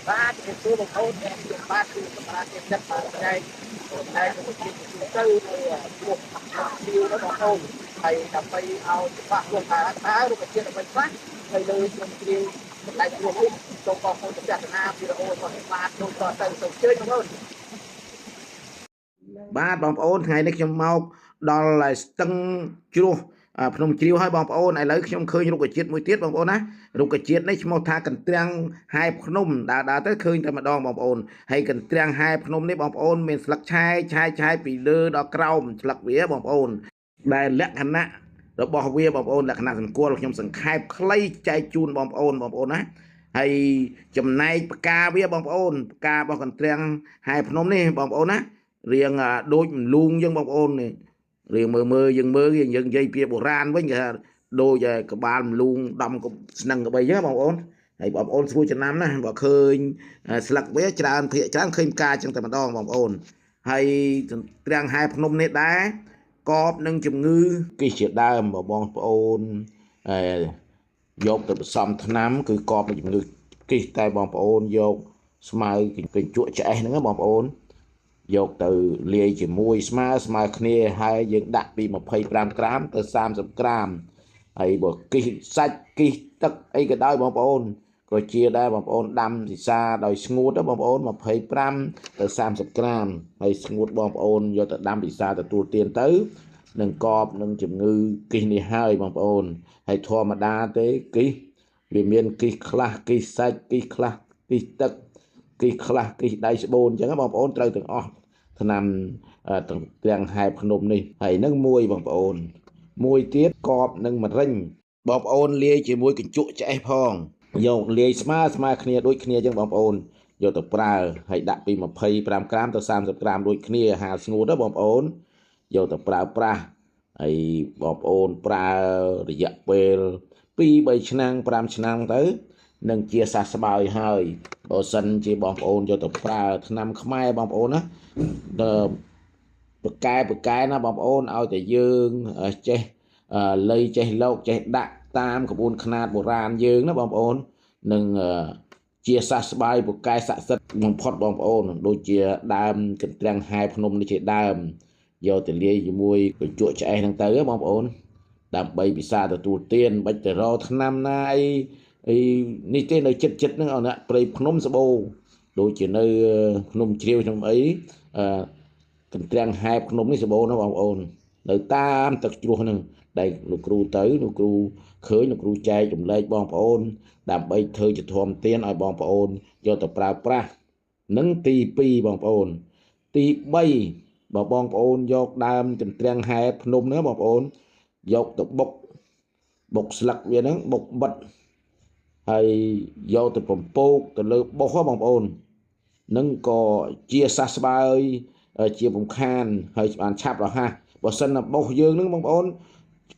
បាទជំរាបសួរបងប្អូនខ្ញុំបាទគឺសម្រាប់អ្នកចិត្តបាទថ្ងៃថ្ងៃខ្ញុំជិះទៅព្រោះទីនោះបងប្អូនហើយដើម្បីឲ្យច្បាស់លោកថារុក្ខជាតិអ្វីខ្លះនៅលើខ្ញុំជ្រាវសម្ដែងព្រោះនេះសូមបងប្អូនពិចារណាវីដេអូរបស់បាទដូចតទៅសូមជឿបងប្អូនបាទបងប្អូនថ្ងៃនេះខ្ញុំមកដល់ស្ទឹងជ្រោះភ្នំជ្រាវហើយបងប្អូនឥឡូវខ្ញុំឃើញរុក្ខជាតិមួយទៀតបងប្អូនណារុក្ខជាតិនេះឈ្មោះថាកន្ទ្រាំងហែភ្នំដើរទៅឃើញតែម្ដងបងប្អូនហើយកន្ទ្រាំងហែភ្នំនេះបងប្អូនមានស្លឹកឆាយពីលើដល់ក្រោមស្លឹកវាបងប្អូនដែលលក្ខណៈរបស់វាបងប្អូនលក្ខណៈសម្គាល់ខ្ញុំសង្ខេបខ្លីចែកជូនបងប្អូនណាហើយចំណែកផ្កាវាបងប្អូនផ្ការបស់កន្ទ្រាំងហែភ្នំនេះបងប្អូនណារៀងដូចម្លូងយើងបងប្អូនរៀងមើលយើងនិយាយពីបុរាណវិញគេថាដូចក្បាលម្លូងដំស្នឹងក្បីអញ្ចឹងបងប្អូនហើយបងប្អូនស្រួលចំណាំណាបើឃើញស្លឹកវាច្រើនភាគច្រើនឃើញផ្កាអញ្ចឹងតែម្ដងបងប្អូនហើយត្រាំងហែភ្នំនេះដែរកបនឹងជំងឺគិសជាដើមបងប្អូនយកទៅផ្សំថ្នាំគឺកបនឹងជំងឺគិសតែបងប្អូនយកស្មៅកញ្ជក់ឆ្អេះហ្នឹងបងប្អូនយកទៅលាយជាមួយស្មើគ្នាហើយយើងដាក់ពី25ក្រាមទៅ30ក្រាមហើយបើគិសសាច់គិសទឹកអីក៏ដោយបងប្អូនក៏ជាដែរបងប្អូនដាំពិសាដោយស្ងួតបងប្អូន25ទៅ30ក្រាមហើយស្ងួតបងប្អូនយកទៅដាំពិសាទទួលទានទៅនឹងកបនឹងជំងឺគិសនេះហើយបងប្អូនហើយធម្មតាទេគិសវាមានគិសខ្លះគិសសាច់គិសខ្លះគិសទឹកគិសខ្លះគិសដៃស្បូនអញ្ចឹងបងប្អូនត្រូវទាំងអស់ថ្នាំទាំងហែភ្នំនេះហើយនឹងមួយបងប្អូនមួយទៀតកបនឹងមរិញបងប្អូនលាយជាមួយកញ្ជក់ឆ្អេះផងយកលាយស្មើគ្នាដូចគ្នាអញ្ចឹងបងប្អូនយកទៅប្រើហើយដាក់ពី25ក្រាមទៅ30ក្រាមដូចគ្នាហាលស្ងួតទៅបងប្អូនយកទៅប្រើប្រាស់ហើយបងប្អូនប្រើរយៈពេល2-3ឆ្នាំ5ឆ្នាំទៅនឹងជាសះស្បើយហើយបើសិនជាបងប្អូនយកទៅប្រើថ្នាំខ្មែរបងប្អូនណាបកែណាបងប្អូនឲ្យតែយើងចេះលៃចេះលោកចេះដាក់តាមក្បួនខ្នាតបុរាណយើងណាបងប្អូននឹងជាសះស្បើយបកែស័ក្តិសិទ្ធិបំផុតបងប្អូនដូចជាដើមកន្ទ្រាំងហែភ្នំនេះជាដើមយកទៅលាយជាមួយកញ្ជក់ឆ្អេះហ្នឹងទៅបងប្អូនដើម្បីពិសាទទួលទានបាច់ទៅរកថ្នាំណាអីនេះទេនៅចិត្តហ្នឹងអត់ព្រៃភ្នំសបោដូចជានៅភ្នំជ្រាវខ្ញុំអីកន្ទ្រាំងហែភ្នំនេះសបោណាបងប្អូននៅតាមទឹកជ្រោះហ្នឹងដែលលោកគ្រូទៅលោកគ្រូឃើញលោកគ្រូចែកចម្លែកបងប្អូនដើម្បីធ្វើជាធម្មទានឲ្យបងប្អូនយកទៅប្រើប្រាស់នឹងទី2បងប្អូនទី3បើបងប្អូនយកដើមកន្ទ្រាំងហែភ្នំហ្នឹងបងប្អូនយកទៅបុកស្លឹកវាហ្នឹងបុកបិទហើយយកទៅពំពោកទៅលើបុសបងប្អូននឹងក៏ជាសះស្បើយជាពំខានហើយបានឆាប់រហ័សបើសិនណាបុសយើងហ្នឹងបងប្អូន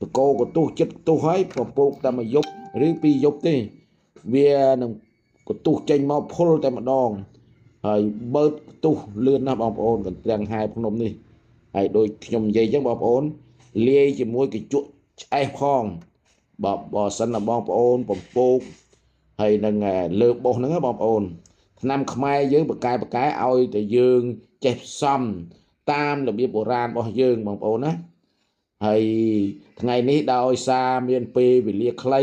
បកោកទុះចិត្តទុះហើយពំពោកតែមួយយប់ឬ2យប់ទេវានឹងកទុះចេញមកភុលតែម្ដងហើយបើកទុះលឿនណាស់បងប្អូនកន្ទ្រាំងហែភ្នំនេះហើយដូចខ្ញុំនិយាយអញ្ចឹងបងប្អូនលាយជាមួយកញ្ជក់ឆ្អេះផងបើសិនណាបងប្អូនពំពោកហើយនឹងលើបុសហ្នឹងបងប្អូនថ្នាំខ្មែរយើងបកែឲ្យតែយើងចេះផ្សំតាមរបៀបបុរាណរបស់យើងបងប្អូនណាហើយថ្ងៃនេះដោយសារមានពេលវេលាខ្លី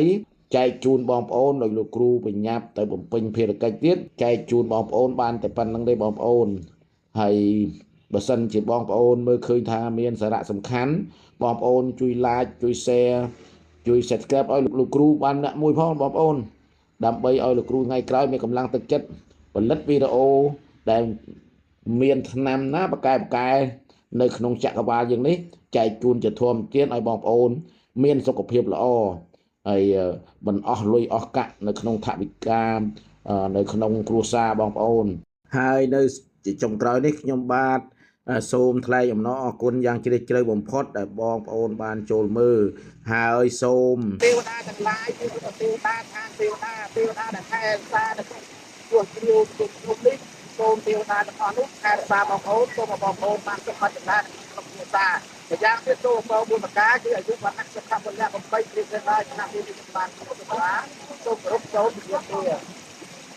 ចែកជូនបងប្អូនដោយលោកគ្រូបញ្ញាប់ទៅបំពេញភារកិច្ចទៀតចែកជូនបងប្អូនបានតែប៉ុណ្្នឹងទេបងប្អូនហើយបើសិនជាបងប្អូនមើលឃើញថាមានសារៈសំខាន់បងប្អូនជួយ like ជួយ share ជួយ subscribe ឲ្យលោកគ្រូបានអ្នកមួយផងបងប្អូនដើម្បីឲ្យលោកគ្រូថ្ងៃក្រោយមានកម្លាំងទឹកចិត្តផលិតវីដេអូដែលមានថ្នាំណាបកែនៅក្នុងចក្រវាលយើងនេះចែកជូនជាធម្មទានឲ្យបងប្អូនមានសុខភាពល្អហើយមិនអស់លុយអស់កាក់នៅក្នុងថវិកានៅក្នុងគ្រួសារបងប្អូនហើយនៅជាចុងក្រោយនេះខ្ញុំបាទសូមថ្លែងអំណរអគុណយ៉ាងជ្រាលជ្រៅបំផុតដែលបងប្អូនបានចូលមើលហើយសូមទេវតាទាំងឡាយគឺទេវតាខាងទេវតាដែលខែសាដែលជួសជ្រាវជុំនេះសូមទេវតាទាំងអស់នោះខែសាបងប្អូនសូមបងប្អូនបានសុខភាពចម្រើនក្នុងគ្រួសារម្យ៉ាងទៀតចូលបងមួយប្រការគឺអាយុវណ្ណៈសុខៈពលៈ8គ្រាបានឆ្នាំនេះបានសុខភាពសូមគ្រប់ចូលពីគ្នា